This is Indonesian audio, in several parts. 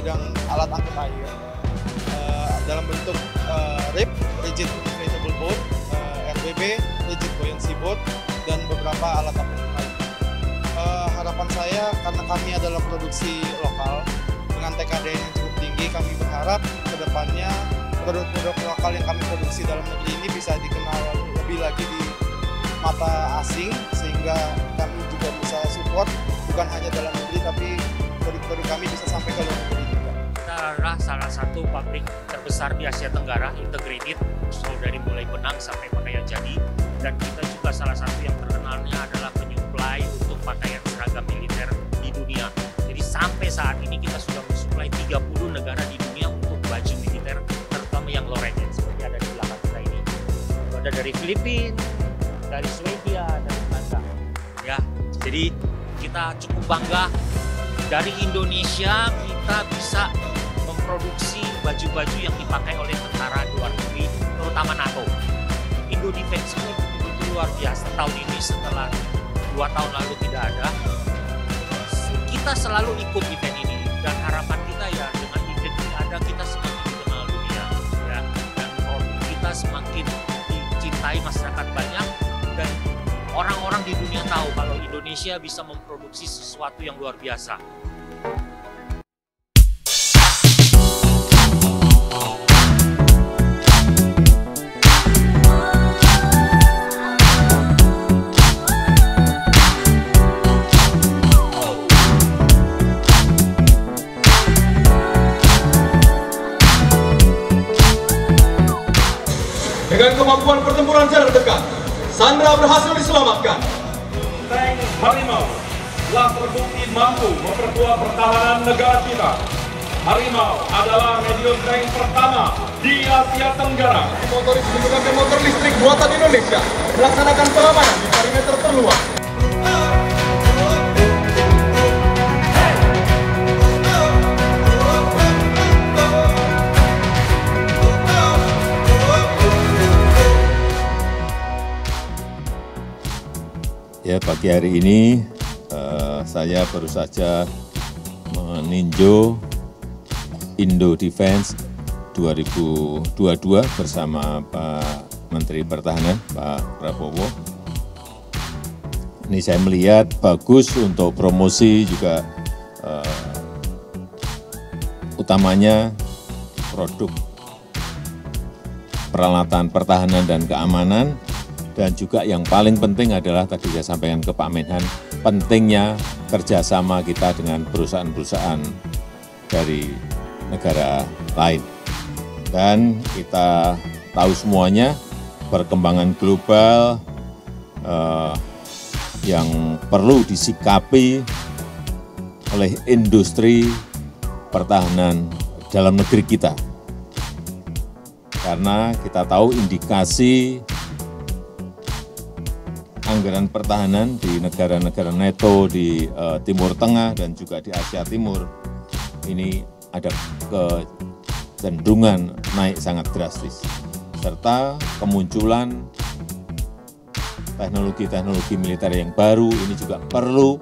bidang alat angkut air dalam bentuk RIB, Rigid Inflatable Boat, RBB, Rigid Buoyancy Boat, dan beberapa alat angkut air. Harapan saya, karena kami adalah produksi lokal dengan TKDN yang cukup tinggi, kami berharap ke depannya produk-produk lokal yang kami produksi dalam negeri ini bisa dikenal lebih lagi di mata asing, sehingga kami juga bisa support bukan hanya dalam negeri tapi produk-produk kami bisa sampai ke luar negeri juga. Kita adalah salah satu pabrik terbesar di Asia Tenggara, integrated, so dari mulai benang sampai pakaian jadi, dan kita juga salah satu yang terkenalnya adalah penyuplai untuk pakaian seragam militer di dunia. Jadi sampai saat ini kita sudah mensuplai 30 negara di dunia untuk baju militer, terutama yang loreng seperti ada di belakang kita ini. Ada dari Filipina, dari Swedia, dari Belanda. Ya, jadi kita cukup bangga dari Indonesia kita bisa memproduksi baju-baju yang dipakai oleh tentara luar negeri, terutama NATO. Indo Defense ini begitu luar biasa tahun ini setelah 2 tahun lalu tidak ada. Kita selalu ikut event ini dan harapan kita ya dengan event ini ada kita semakin dikenal dunia ya, dan produk kita semakin dicintai masyarakat banyak dan orang-orang di dunia tahu kalau Indonesia bisa memproduksi sesuatu yang luar biasa. Dengan kemampuan pertempuran jarak dekat, Sandra berhasil diselamatkan. Tank Harimau telah terbukti mampu memperkuat pertahanan negara kita. Harimau adalah medium tank pertama di Asia Tenggara. Motoris menggunakan motor listrik buatan Indonesia melaksanakan pengamanan di perimeter terluar. Ya, pagi hari ini saya baru saja meninjau Indo Defense 2022 bersama Pak Menteri Pertahanan, Pak Prabowo. Ini saya melihat bagus untuk promosi juga, utamanya produk peralatan pertahanan dan keamanan. Dan juga yang paling penting adalah tadi saya sampaikan ke Pak Menhan, pentingnya kerjasama kita dengan perusahaan-perusahaan dari negara lain. Dan kita tahu semuanya perkembangan global yang perlu disikapi oleh industri pertahanan dalam negeri kita. Karena kita tahu indikasi anggaran pertahanan di negara-negara NATO di Timur Tengah dan juga di Asia Timur ini ada kecenderungan naik sangat drastis, serta kemunculan teknologi-teknologi militer yang baru ini juga perlu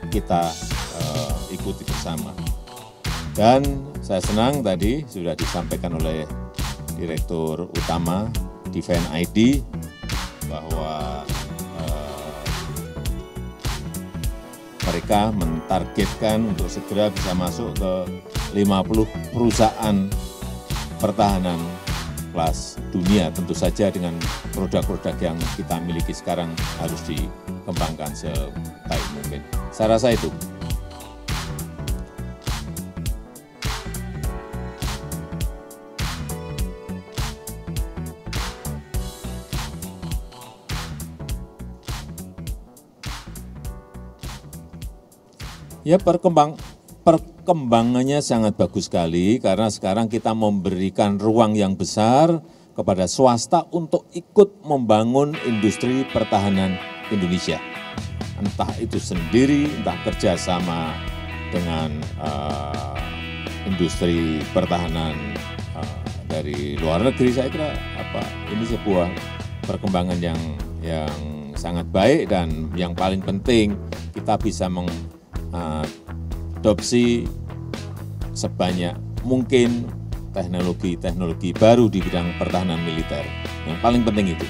kita ikuti bersama. Dan saya senang tadi sudah disampaikan oleh Direktur Utama Defense ID bahwa mereka mentargetkan untuk segera bisa masuk ke 50 perusahaan pertahanan kelas dunia. Tentu saja dengan produk-produk yang kita miliki sekarang harus dikembangkan sebaik mungkin. Saya rasa itu. Ya, perkembangannya sangat bagus sekali karena sekarang kita memberikan ruang yang besar kepada swasta untuk ikut membangun industri pertahanan Indonesia. Entah itu sendiri, entah kerjasama dengan industri pertahanan dari luar negeri. Saya kira ini sebuah perkembangan yang sangat baik, dan yang paling penting kita bisa mengadopsi sebanyak mungkin teknologi-teknologi baru di bidang pertahanan militer. Yang paling penting itu.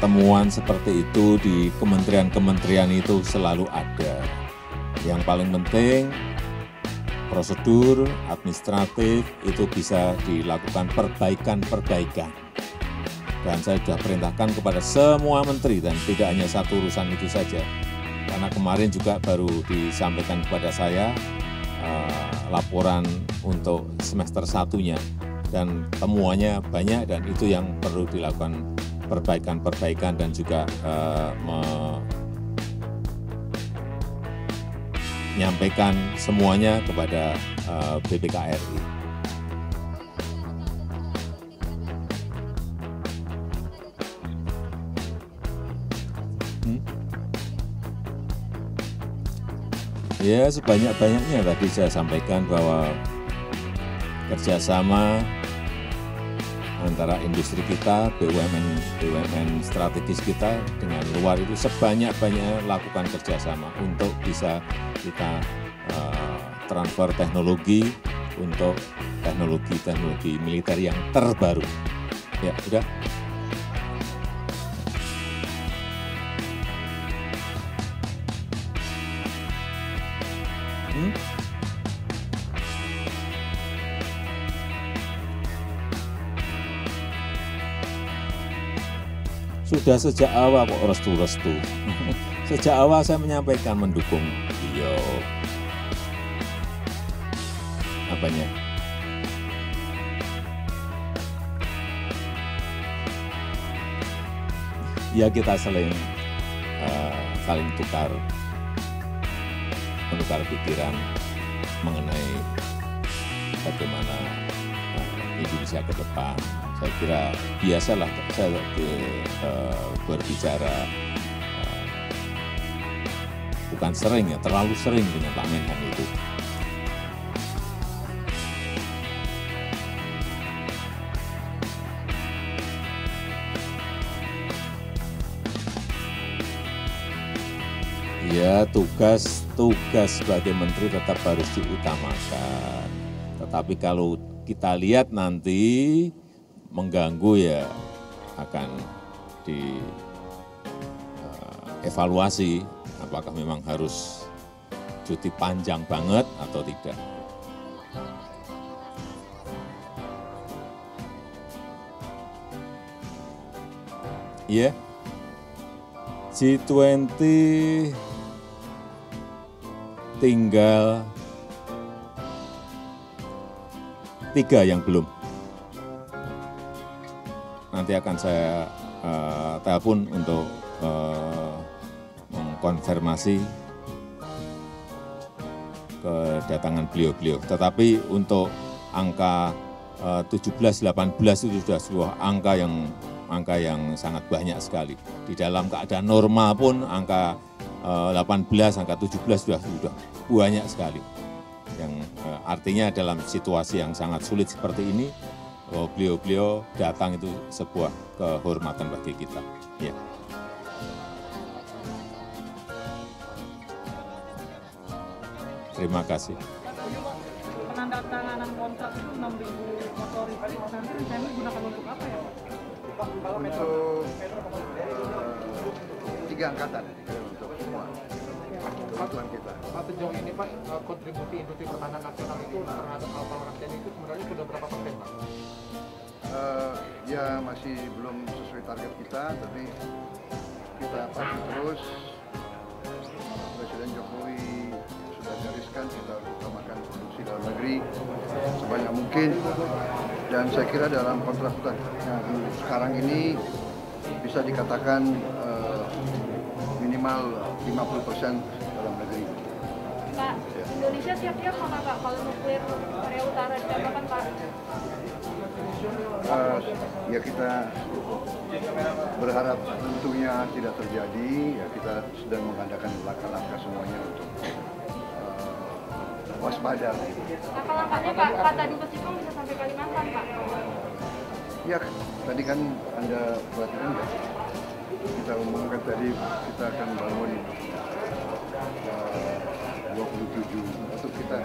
Temuan seperti itu di kementerian-kementerian itu selalu ada. Yang paling penting, prosedur administratif itu bisa dilakukan perbaikan-perbaikan. Dan saya sudah perintahkan kepada semua menteri dan tidak hanya satu urusan itu saja. Karena kemarin juga baru disampaikan kepada saya laporan untuk semester 1-nya. Dan temuannya banyak dan itu yang perlu dilakukan perbaikan-perbaikan dan juga menyampaikan semuanya kepada BPKRI. Ya, sebanyak-banyaknya tadi saya sampaikan bahwa kerjasama antara industri kita, BUMN strategis kita dengan luar itu sebanyak-banyaknya lakukan kerjasama untuk bisa kita transfer teknologi untuk teknologi militer yang terbaru. Ya, sudah. Sudah sejak awal kok restu-restu. Sejak awal saya menyampaikan mendukung beliau. Apanya? Ya kita saling menukar pikiran mengenai bagaimana Indonesia ke depan. Saya kira biasalah saya berbicara bukan sering ya, terlalu sering dengan Pak Menhan itu. Ya, tugas sebagai menteri tetap harus diutamakan. Tetapi kalau kita lihat nanti mengganggu ya akan dievaluasi apakah memang harus cuti panjang banget atau tidak. Ya, G20 tinggal 3 yang belum. Nanti akan saya telepon untuk mengkonfirmasi kedatangan beliau-beliau. Tetapi untuk angka 17-18 itu sudah sebuah angka yang sangat banyak sekali. Di dalam keadaan normal pun angka 18, angka 17 sudah banyak sekali. Yang artinya dalam situasi yang sangat sulit seperti ini, beliau-beliau datang itu sebuah kehormatan bagi kita. Ya. Terima kasih. Penandatanganan kontrak itu 6.000 motor listrik, nanti rencana digunakan untuk apa ya Pak? Untuk 3 angkatan, untuk semua kebutuhan kita. Pak, sejauh ini Pak, kontribusi industri pertahanan nasional itu terhadap Alfa TNI itu sebenarnya sudah berapa persen Pak? Ya masih belum sesuai target kita, tapi kita pasti terus. Presiden Jokowi sudah gariskan kita utamakan produksi dalam negeri sebanyak mungkin, dan saya kira dalam kontrak yang sekarang ini bisa dikatakan minimal 50% dalam negeri. Pak, Indonesia siap-siap mana Pak kalau nuklir Korea Utara dikatakan Pak? Ya kita berharap tentunya tidak terjadi. Ya kita sedang mengadakan langkah-langkah semuanya untuk waspada. Langkah-langkahnya Pak, kata Dubes Jepang bisa sampai Kalimantan Pak? Ya tadi kan Anda perhatikan nggak? Kita umumkan tadi kita akan bangun 27 untuk kita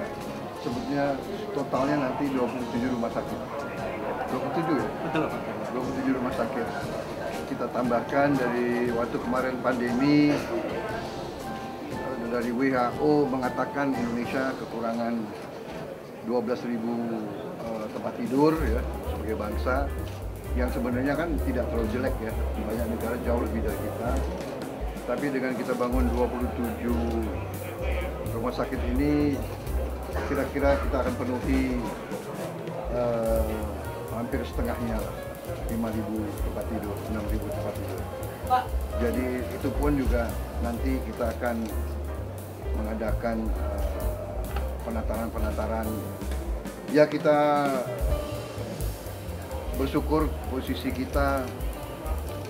sebetulnya totalnya nanti 27 rumah sakit. 27 ya? Betul. 27 rumah sakit. Kita tambahkan dari waktu kemarin pandemi, dari WHO mengatakan Indonesia kekurangan 12.000 tempat tidur ya sebagai bangsa, yang sebenarnya kan tidak terlalu jelek ya, banyak negara jauh lebih dari kita. Tapi dengan kita bangun 27 rumah sakit ini, kira-kira kita akan penuhi hampir setengahnya lah, 5.000 tempat tidur, 6.000 tempat tidur. Pak. Jadi itu pun juga nanti kita akan mengadakan penataran-penataran. Ya kita bersyukur posisi kita,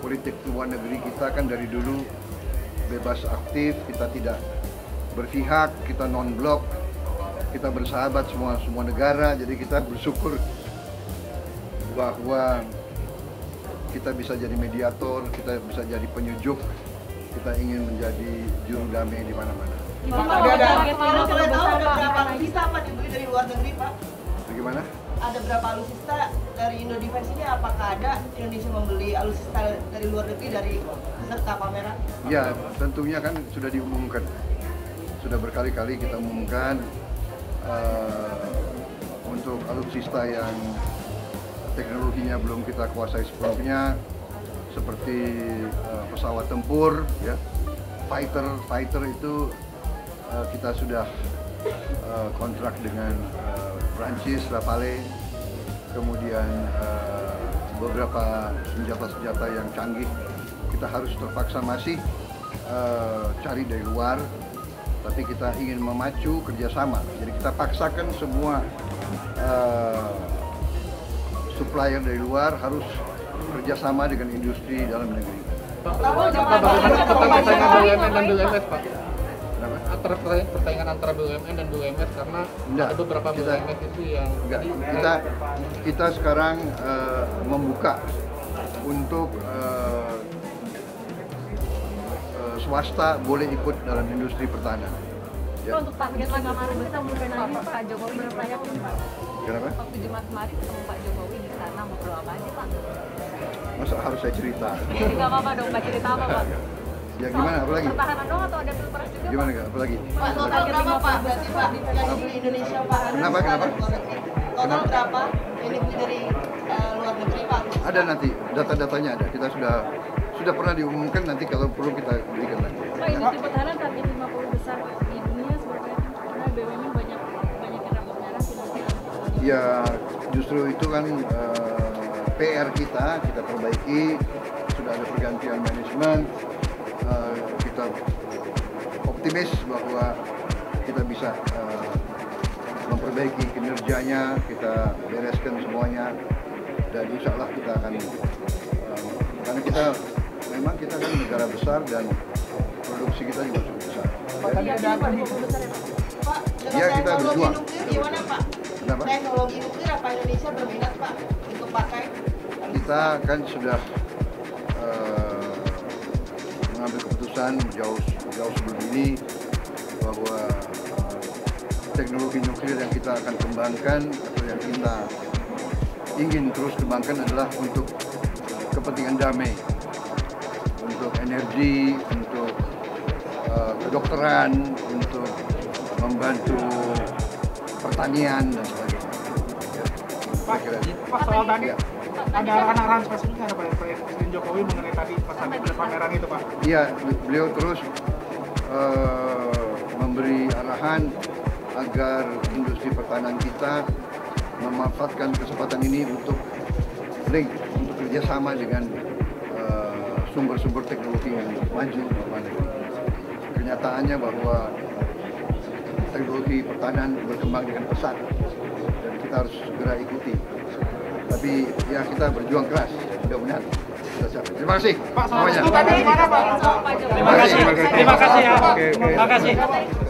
politik luar negeri kita kan dari dulu bebas aktif, kita tidak berpihak, kita non-blok, kita bersahabat semua negara. Jadi kita bersyukur bahwa kita bisa jadi mediator, kita bisa jadi penyejuk, kita ingin menjadi juru damai di mana-mana. Ada berapa alutsista Pak dibeli dari luar negeri Pak? Bagaimana? Ada berapa alutsista dari Indodefense ini? Apakah ada Indonesia membeli alutsista dari luar negeri dari peserta pameran? Ya tentunya kan sudah diumumkan, sudah berkali-kali kita umumkan untuk alutsista yang teknologinya belum kita kuasai sepenuhnya, seperti pesawat tempur, ya, fighter itu kita sudah kontrak dengan Prancis, Rafale, kemudian beberapa senjata-senjata yang canggih kita harus terpaksa masih cari dari luar, tapi kita ingin memacu kerjasama. Jadi kita paksakan semua supplier dari luar harus kerjasama dengan industri dalam negeri. Bagaimana persaingan BUMN dan BUMS, Pak? Persaingan antara BUMN dan BUMS karena ada beberapa BUMS itu yang kita sekarang membuka untuk swasta boleh ikut dalam industri pertahanan. Ya. Untuk target kemarin bisa mungkin Pak Jokowi berapa yakin Pak? Kenapa? Waktu Jumat kemarin ketemu Pak Jokowi di sana ngobrol apa aja Pak? Masa harus saya cerita? Ya nggak apa-apa dong, Pak, cerita apa Pak? Ya gimana, apa lagi? Pertahanan dong atau ada pilpres juga? Gimana nggak, apa lagi? Pak, total berapa Pak berarti Pak yang dibeli Indonesia Pak? Kenapa? Total berapa yang dibeli dari luar negeri Pak? Ada nanti, data-datanya ada. Kita sudah pernah diumumkan, nanti kalau perlu kita berikan lagi. Pak, industri pertahanan target 50 besar di dunia seperti apa? Karena BUMN banyak yang rambut merah sih. Ya justru itu kan PR kita perbaiki, sudah ada pergantian manajemen, kita optimis bahwa kita bisa memperbaiki kinerjanya, kita bereskan semuanya, dan insya Allah kita akan, karena kita kan negara besar dan produksi kita juga cukup besar. Pak, Ya kita berjuang. Gimana Pak? Kenapa? Teknologi nuklir apa Indonesia berminat Pak untuk pakai? Kita kan sudah mengambil keputusan jauh sebelum ini bahwa teknologi nuklir yang kita akan kembangkan atau yang kita ingin terus kembangkan adalah untuk kepentingan damai, untuk energi, untuk kedokteran, untuk membantu pertanian dan sebagainya. Pak, soal tadi ada arahan spesifik nggak Pak Presiden Jokowi mengenai tadi pas ada pameran itu Pak? Iya, beliau terus memberi arahan agar industri pertahanan kita memanfaatkan kesempatan ini untuk link, untuk kerjasama dengan sumber-sumber teknologi yang maju di luar negeri. Kenyataannya bahwa teknologi pertahanan berkembang dengan pesat dan kita harus segera ikuti. Tapi ya kita berjuang keras, mudah-mudahan kita capai. Terima kasih. Pak, terima kasih. Terima kasih ya. Terima kasih.